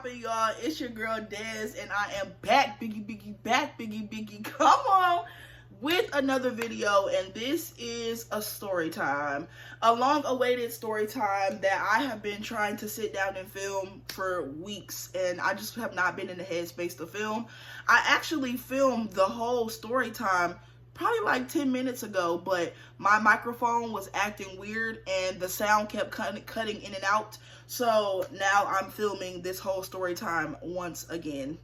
poppin', y'all? It's your girl Des, and I am back, biggie, come on, with another video. And this is a story time, a long-awaited story time that I have been trying to sit down and film for weeks, and I just have not been in the headspace to film. I actually filmed the whole story time probably like 10 minutes ago, but my microphone was acting weird and the sound kept cutting in and out. So now I'm filming this whole story time once again.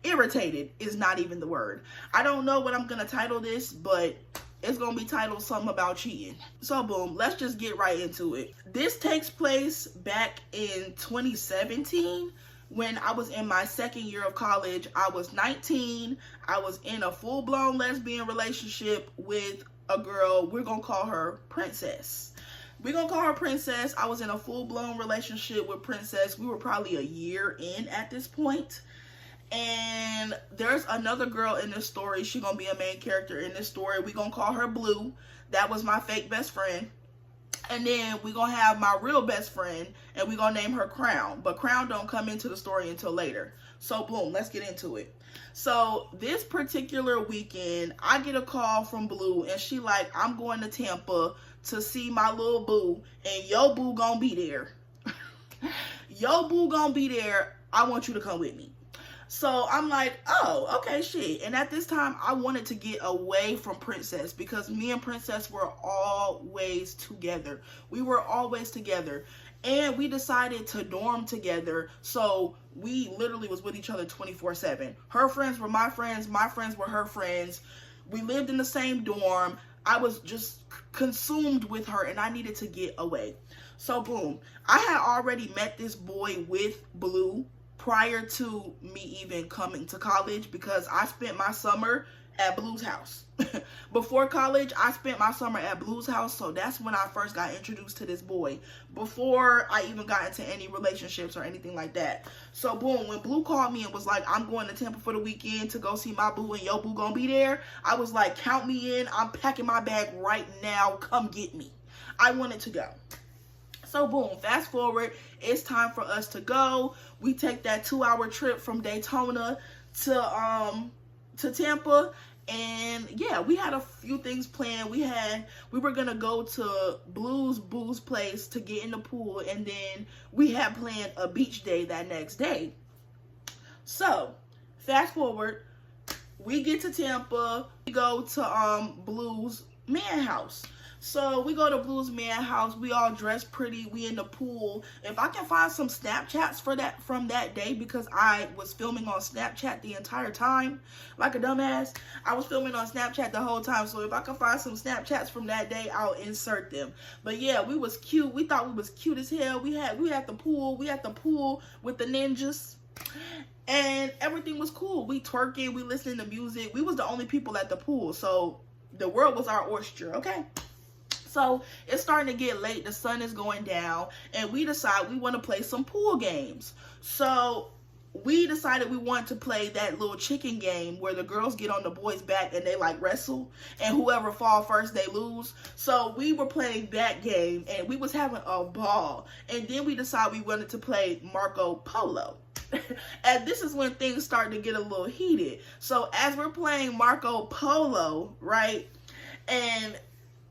Irritated is not even the word. I don't know what I'm gonna title this, but it's gonna be titled something about cheating. So boom, let's just get right into it. This takes place back in 2017. When I was in my second year of college. I was 19. I was in a full-blown lesbian relationship with a girl. We're gonna call her Princess. We're gonna call her Princess. I was in a full-blown relationship with Princess. We were probably a year in at this point. And there's another girl in this story. She's gonna be a main character in this story. We're gonna call her Blue. That was my fake best friend. And then we're going to have my real best friend, and we're going to name her Crown. But Crown don't come into the story until later. So, boom, let's get into it. So, this particular weekend, I get a call from Blue, and she like, I'm going to Tampa to see my little boo, and yo boo gonna be there. Yo boo gonna be there. I want you to come with me. So I'm like, oh, okay, shit. And at this time, I wanted to get away from Princess because me and Princess were always together. We were always together. And we decided to dorm together. So we literally was with each other 24/7. Her friends were my friends were her friends. We lived in the same dorm. I was just consumed with her and I needed to get away. So boom, I had already met this boy with Blue prior to me even coming to college because I spent my summer at Blue's house. Before college, I spent my summer at Blue's house, so that's when I first got introduced to this boy, before I even got into any relationships or anything like that. So boom, when Blue called me and was like, I'm going to Tampa for the weekend to go see my boo and yo boo gonna be there, I was like, count me in, I'm packing my bag right now, come get me. I wanted to go. So boom, fast forward, it's time for us to go. We take that 2-hour trip from Daytona to Tampa, and yeah, we had a few things planned. We were gonna go to Boo's place to get in the pool, and then we had planned a beach day that next day. So fast forward, we get to Tampa, we go to Blue's man house. So we go to Blue's man house, we all dressed pretty, we in the pool. If I can find some Snapchats from that day, because I was filming on Snapchat the entire time, like a dumbass. I was filming on Snapchat the whole time, so if I can find some Snapchats from that day, I'll insert them. But yeah, we was cute, we thought we was cute as hell. We had the pool with the ninjas. And everything was cool. We twerking, we listening to music. We was the only people at the pool, so the world was our oyster, okay? So it's starting to get late, the sun is going down, and we decide we want to play some pool games. So we decided we want to play that little chicken game where the girls get on the boys' back and they like wrestle, and whoever fall first, they lose. So we were playing that game, and we was having a ball. And then we decided we wanted to play Marco Polo. And this is when things started to get a little heated. So as we're playing Marco Polo, right, and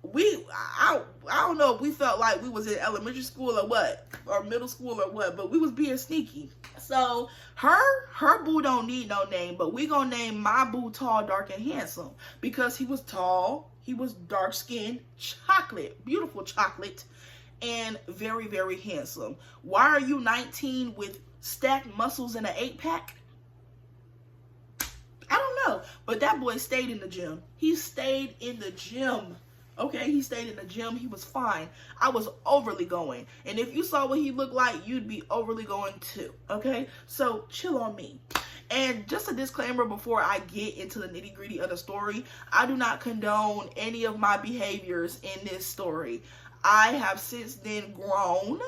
I don't know if we felt like we was in elementary school or what, or middle school or what, but we was being sneaky. So her boo don't need no name, but we gonna name my boo Tall, Dark, and Handsome, because he was tall, he was dark skinned, chocolate, beautiful chocolate, and very, very handsome. Why are you 19 with stacked muscles and an 8-pack? I don't know, but that boy stayed in the gym. He stayed in the gym. Okay, he stayed in the gym. He was fine. I was overly going. And if you saw what he looked like, you'd be overly going too. Okay, so chill on me. And just a disclaimer before I get into the nitty gritty of the story, I do not condone any of my behaviors in this story. I have since then grown.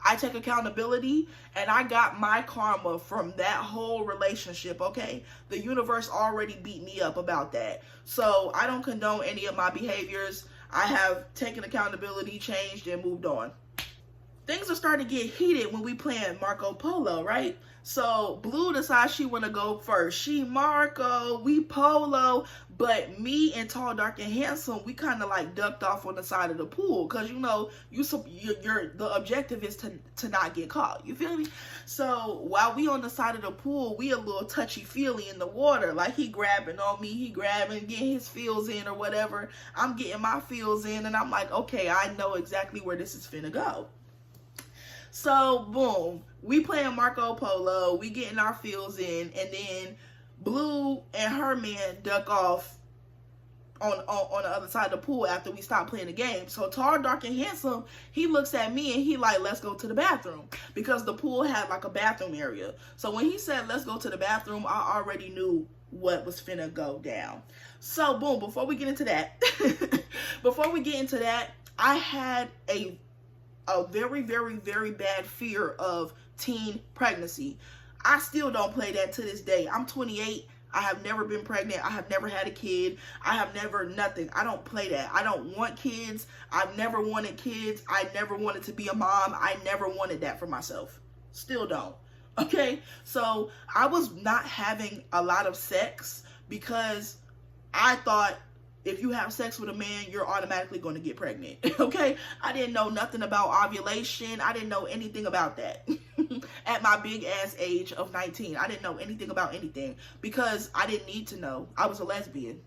I take accountability, and I got my karma from that whole relationship, okay? The universe already beat me up about that. So I don't condone any of my behaviors. I have taken accountability, changed, and moved on. things are starting to get heated when we playing Marco Polo, right? So Blue decides she want to go first. She Marco, we Polo, but me and Tall, Dark, and Handsome, we kind of like ducked off on the side of the pool because you know the objective is to not get caught. You feel me? So while we on the side of the pool, we a little touchy feely in the water. Like he grabbing on me, he grabbing, getting his feels in or whatever. I'm getting my feels in, and I'm like, okay, I know exactly where this is finna go. So boom, we playing Marco Polo, we getting our feels in, and then Blue and her man duck off on the other side of the pool after we stop playing the game. So Tall, Dark, and Handsome, he looks at me and he like, let's go to the bathroom, because the pool had like a bathroom area. So when he said let's go to the bathroom, I already knew what was finna go down. So boom, before we get into that, I had a very, very, very bad fear of teen pregnancy. I still don't play that to this day. I'm 28. I have never been pregnant. I have never had a kid. I have never nothing. I don't play that. I don't want kids. I've never wanted kids. I never wanted to be a mom. I never wanted that for myself. Still don't. Okay? So I was not having a lot of sex because I thought if you have sex with a man, you're automatically going to get pregnant. Okay? I didn't know nothing about ovulation. I didn't know anything about that. At my big ass age of 19, I didn't know anything about anything because I didn't need to know. I was a lesbian.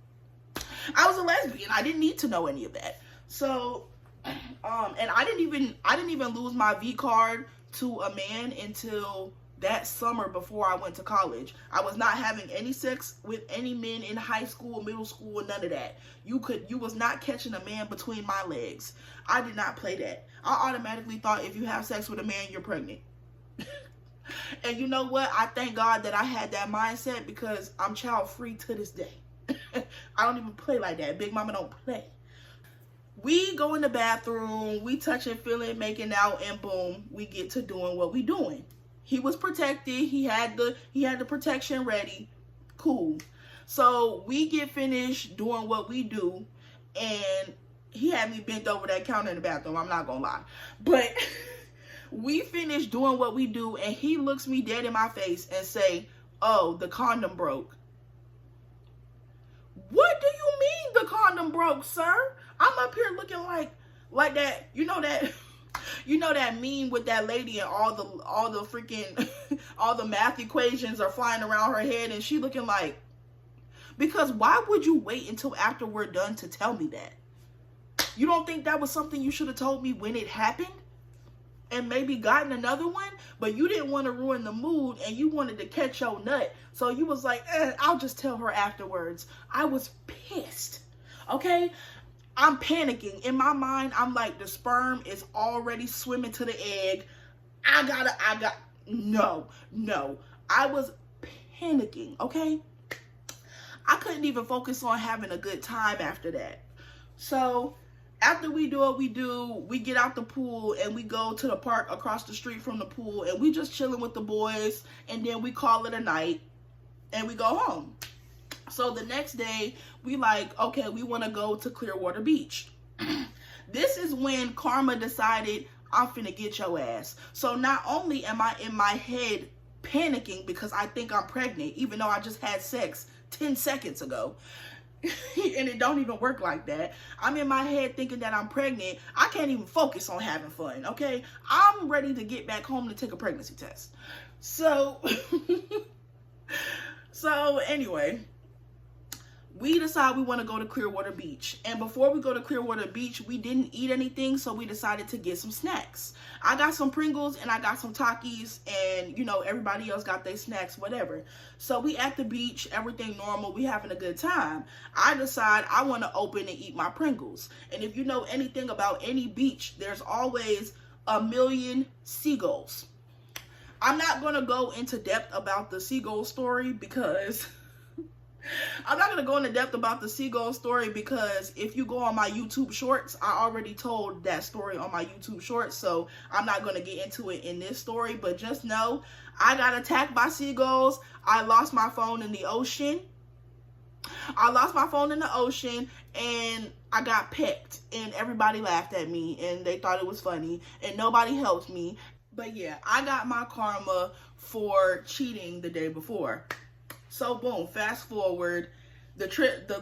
I didn't need to know any of that. So, and I didn't even lose my V card to a man until that summer before I went to college. I was not having any sex with any men in high school, middle school, none of that. You was not catching a man between my legs. I did not play that. I automatically thought if you have sex with a man, you're pregnant. And you know what? I thank God that I had that mindset because I'm child free to this day. I don't even play like that. Big Mama don't play. We go in the bathroom, we touching, feeling, making out, and boom, we get to doing what we doing. He was protected. He had the protection ready. Cool. So we get finished doing what we do, and he had me bent over that counter in the bathroom. I'm not gonna lie, but we finished doing what we do, and he looks me dead in my face and say, "Oh, the condom broke." What do you mean the condom broke, sir? I'm up here looking like that. You know that meme with that lady and all the freaking all the math equations are flying around her head, and she looking like. Because why would you wait until after we're done to tell me that? You don't think that was something you should have told me when it happened? And maybe gotten another one, but you didn't want to ruin the mood and you wanted to catch your nut. So you was like, I'll just tell her afterwards. I was pissed. Okay? I'm panicking. In my mind, I'm like, the sperm is already swimming to the egg. No. I was panicking, okay? I couldn't even focus on having a good time after that. So after we do what we do, we get out the pool and we go to the park across the street from the pool, and we just chilling with the boys, and then we call it a night and we go home. So the next day we like, okay, we want to go to Clearwater Beach. This is when Karma decided, I'm finna get your ass. So not only am I in my head panicking because I think I'm pregnant, even though I just had sex 10 seconds ago, and it don't even work like that. I'm in my head thinking that I'm pregnant. I can't even focus on having fun, okay? I'm ready to get back home to take a pregnancy test. So, anyway, we decide we want to go to Clearwater Beach. And before we go to Clearwater Beach, we didn't eat anything, so we decided to get some snacks. I got some Pringles and I got some Takis, and, you know, everybody else got their snacks, whatever. So we at the beach, everything normal, we having a good time. I decide I want to open and eat my Pringles. And if you know anything about any beach, there's always a million seagulls. I'm not going to go into depth about the seagull story because... I'm not going to go into depth about the seagull story because if you go on my YouTube shorts, I already told that story on my YouTube shorts, so I'm not going to get into it in this story, but just know I got attacked by seagulls. I lost my phone in the ocean. I lost my phone in the ocean and I got pecked and everybody laughed at me and they thought it was funny and nobody helped me. But yeah, I got my karma for cheating the day before. So boom, fast forward, the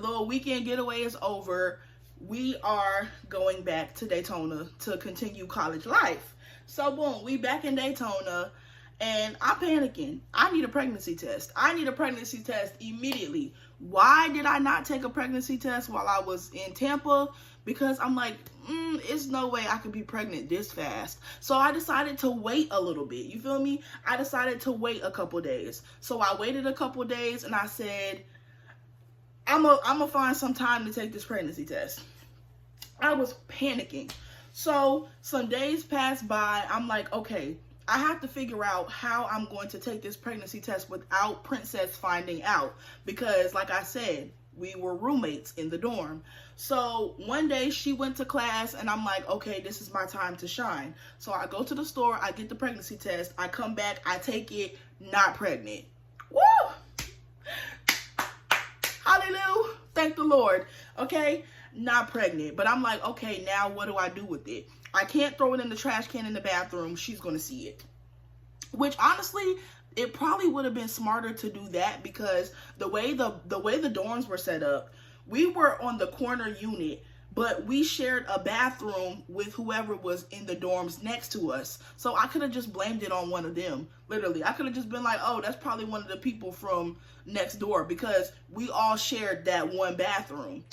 little weekend getaway is over. We are going back to Daytona to continue college life. So boom, we back in Daytona and I'm panicking. I need a pregnancy test. I need a pregnancy test immediately. Why did I not take a pregnancy test while I was in Tampa? Because I'm like, it's no way I could be pregnant this fast. So I decided to wait a little bit. You feel me? I decided to wait a couple days. So I waited a couple days and I said, I'm gonna find some time to take this pregnancy test. I was panicking. So some days passed by. I'm like, okay, I have to figure out how I'm going to take this pregnancy test without Princess finding out. Because like I said, we were roommates in the dorm. So one day she went to class and I'm like, okay, this is my time to shine. So I go to the store, I get the pregnancy test, I come back, I take it, not pregnant. Woo! Hallelujah. Thank the Lord. Okay, not pregnant. But I'm like, okay, now what do I do with it? I can't throw it in the trash can in the bathroom. She's going to see it. Which honestly, it probably would have been smarter to do that because the way the dorms were set up, we were on the corner unit, but we shared a bathroom with whoever was in the dorms next to us. So I could have just blamed it on one of them. Literally, I could have just been like, oh, that's probably one of the people from next door because we all shared that one bathroom.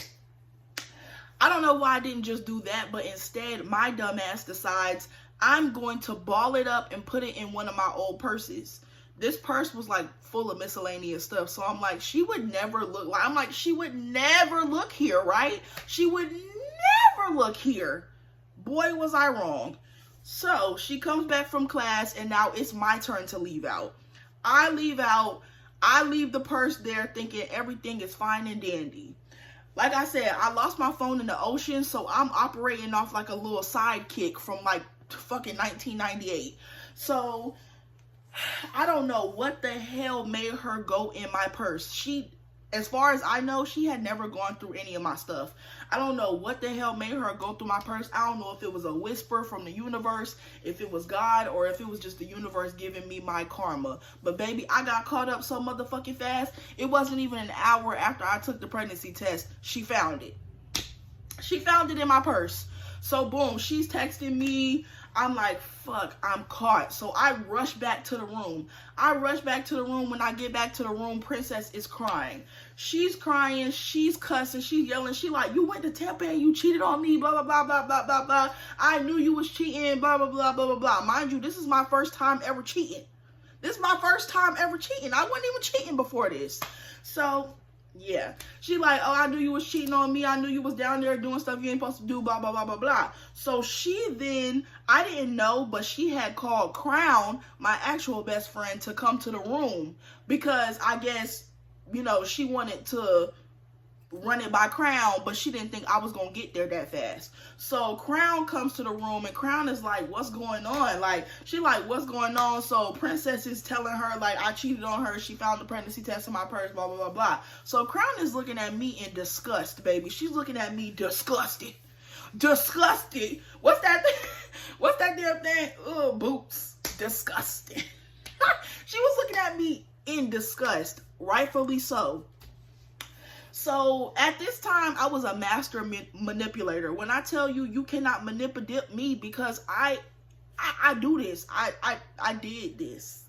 I don't know why I didn't just do that, but instead my dumbass decides I'm going to ball it up and put it in one of my old purses. This purse was like full of miscellaneous stuff. So I'm like, she would never look like, I'm like, she would never look here, right? She would never look here. Boy, was I wrong. So she comes back from class and now it's my turn to leave out. I leave out. I leave the purse there thinking everything is fine and dandy. Like I said, I lost my phone in the ocean, so I'm operating off like a little sidekick from like fucking 1998. So I don't know what the hell made her go in my purse. She, as far as I know, she had never gone through any of my stuff. I don't know what the hell made her go through my purse. I don't know if it was a whisper from the universe, if it was God, or if it was just the universe giving me my karma. But baby, I got caught up so motherfucking fast. It wasn't even an hour after I took the pregnancy test. She found it. She found it in my purse. So boom, she's texting me. I'm like, fuck, I'm caught. So I rush back to the room. When I get back to the room, Princess is crying. She's crying, she's cussing, she's yelling. She like, you went to Tampa and you cheated on me, blah, blah, blah, blah, blah, blah, blah. I knew you was cheating, blah, blah, blah, blah, blah, blah. Mind you, this is my first time ever cheating. I wasn't even cheating before this. So yeah, she like, oh, I knew you was cheating on me. I knew you was down there doing stuff you ain't supposed to do, blah, blah, blah, blah, blah. So she then, I didn't know, but she had called Crown, my actual best friend, to come to the room because I guess, you know, she wanted to run it by Crown, but she didn't think I was gonna get there that fast. So Crown comes to the room and Crown is like, what's going on? Like, she like, what's going on? So Princess is telling her like I cheated on her. She found the pregnancy test in my purse, blah, blah, blah, blah. So Crown is looking at me in disgust, baby. She's looking at me disgusted. Disgusted. What's that? What's that damn thing? Ugh, boots. Disgusted. She was looking at me in disgust, rightfully so. So at this time, I was a master manipulator. When I tell you, you cannot manipulate me because I do this. I did this.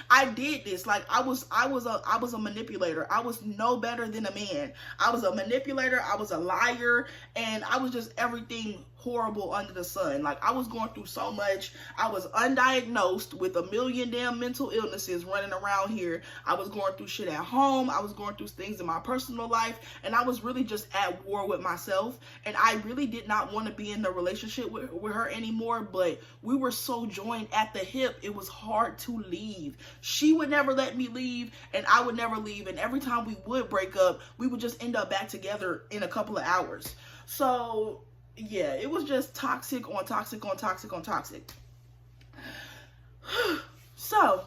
I did this. Like I was a manipulator. I was no better than a man. I was a manipulator. I was a liar, and I was just everything horrible under the sun. Like I was going through so much. I was undiagnosed with a million damn mental illnesses running around here. I was going through shit at home. I was going through things in my personal life, and I was really just at war with myself. And I really did not want to be in the relationship with her anymore, but we were so joined at the hip, it was hard to leave. She would never let me leave, and I would never leave. And every time we would break up, we would just end up back together in a couple of hours. So yeah, it was just toxic on toxic on toxic on toxic. So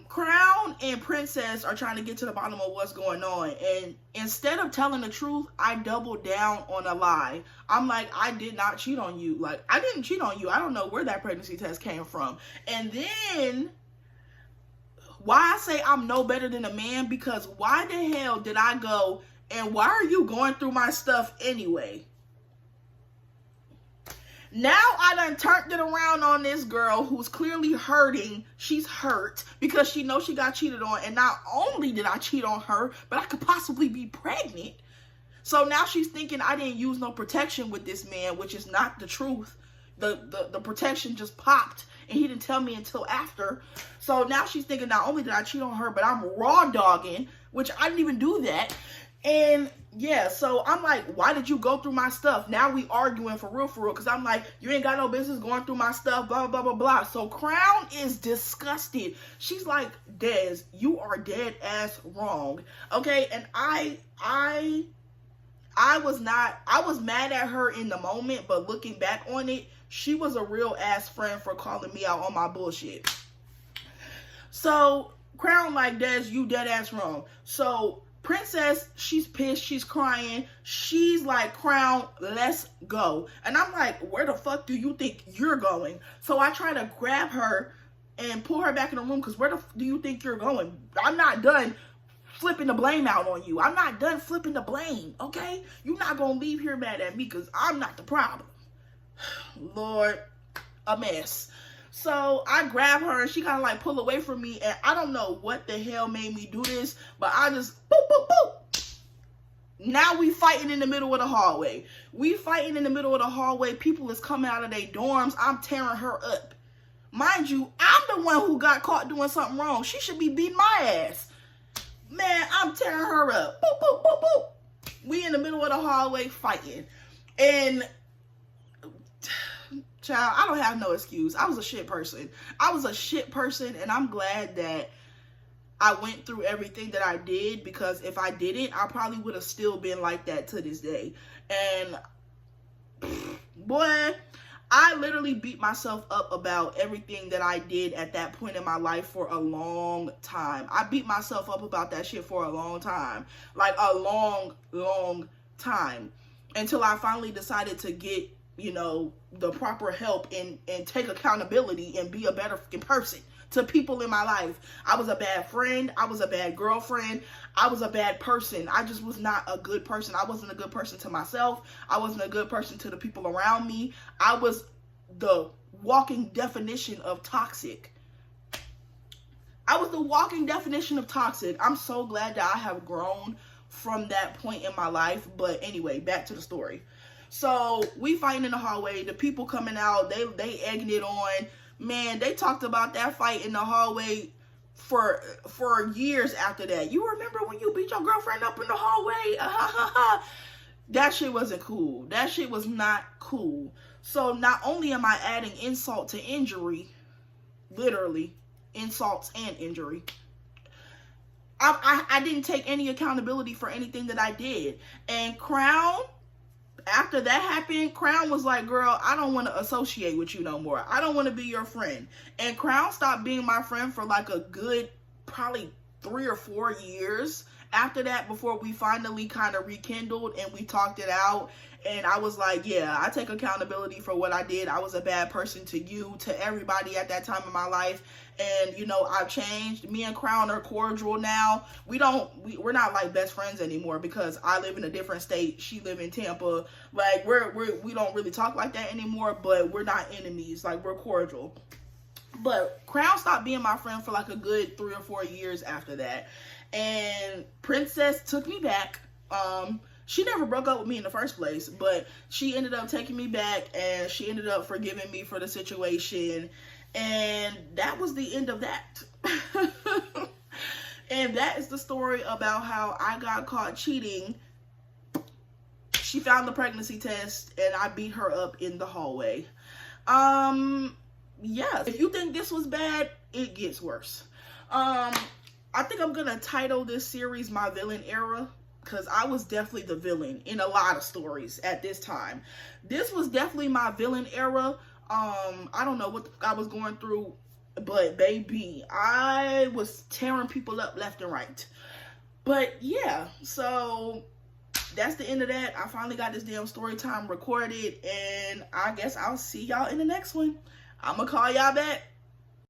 Crown and Princess are trying to get to the bottom of what's going on. And instead of telling the truth, I doubled down on a lie. I'm like, I did not cheat on you. Like, I didn't cheat on you. I don't know where that pregnancy test came from. And then, why I say I'm no better than a man, because why the hell did I go, and why are you going through my stuff anyway? Now I done turned it around on this girl who's clearly hurting. She's hurt because she knows she got cheated on. And not only did I cheat on her, but I could possibly be pregnant. So now she's thinking I didn't use no protection with this man, which is not the truth. The protection just popped and he didn't tell me until after. So now she's thinking not only did I cheat on her, but I'm raw dogging, which I didn't even do that. And yeah, so I'm like, why did you go through my stuff? Now we arguing for real, because I'm like, you ain't got no business going through my stuff, blah, blah, blah, blah. So Crown is disgusted. She's like, Des, you are dead ass wrong. Okay, and I was mad at her in the moment, but looking back on it, she was a real ass friend for calling me out on my bullshit. So Crown like, Des, you dead ass wrong. So Princess, she's pissed, she's crying, she's like, Crown, let's go. And I'm like, where the fuck do you think you're going? So I try to grab her and pull her back in the room, because where the do you think you're going? I'm not done flipping the blame out on you. I'm not done flipping the blame, okay? You're not gonna leave here mad at me, because I'm not the problem. Lord, a mess. So I grab her and she kind of like pull away from me, and I don't know what the hell made me do this, but I just boop, boop, boop. Now we fighting in the middle of the hallway. We fighting in the middle of the hallway. People is coming out of their dorms. I'm tearing her up. Mind you, I'm the one who got caught doing something wrong. She should be beating my ass. Man, I'm tearing her up. Boop, boop, boop, boop. We in the middle of the hallway fighting. And child, I don't have no excuse. I was a shit person. And I'm glad that I went through everything that I did, because if I didn't, I probably would have still been like that to this day. And boy, I literally beat myself up about everything that I did at that point in my life for a long time. I beat myself up about that shit for a long time. Like a long, long time. Until I finally decided to get, you know, the proper help and take accountability and be a better fucking person to people in my life. I was a bad friend. I was a bad girlfriend. I was a bad person. I just was not a good person. I wasn't a good person to myself. I wasn't a good person to the people around me. I was the walking definition of toxic. I was the walking definition of toxic. I'm so glad that I have grown from that point in my life. But anyway, back to the story. So we fighting in the hallway. The people coming out, they egging it on. Man, they talked about that fight in the hallway for years after that. You remember when you beat your girlfriend up in the hallway? That shit wasn't cool. That shit was not cool. So not only am I adding insult to injury, literally insults and injury, I didn't take any accountability for anything that I did. And Crown, after that happened, Crown was like, girl, I don't want to associate with you no more. I don't want to be your friend. And Crown stopped being my friend for like a good, probably 3 or 4 years after that, before we finally kind of rekindled and we talked it out. And I was like, yeah, I take accountability for what I did. I was a bad person to you, to everybody at that time in my life. And, you know, I've changed. Me and Crown are cordial now. We're not like best friends anymore, because I live in a different state. She live in Tampa. Like, we don't really talk like that anymore, but we're not enemies. Like, we're cordial. But Crown stopped being my friend for like a good 3 or 4 years after that. And Princess took me back. She never broke up with me in the first place, but she ended up taking me back, and she ended up forgiving me for the situation. And that was the end of that. And that is the story about how I got caught cheating. She found the pregnancy test, and I beat her up in the hallway. Yeah, if you think this was bad, it gets worse. I think I'm gonna title this series My Villain Era, because I was definitely the villain in a lot of stories at this time. This was definitely my villain era. I don't know what I was going through But baby, I was tearing people up left and right. But yeah, so that's the end of that. I finally got this damn story time recorded, and I guess I'll see y'all in the next one. I'm gonna call y'all back.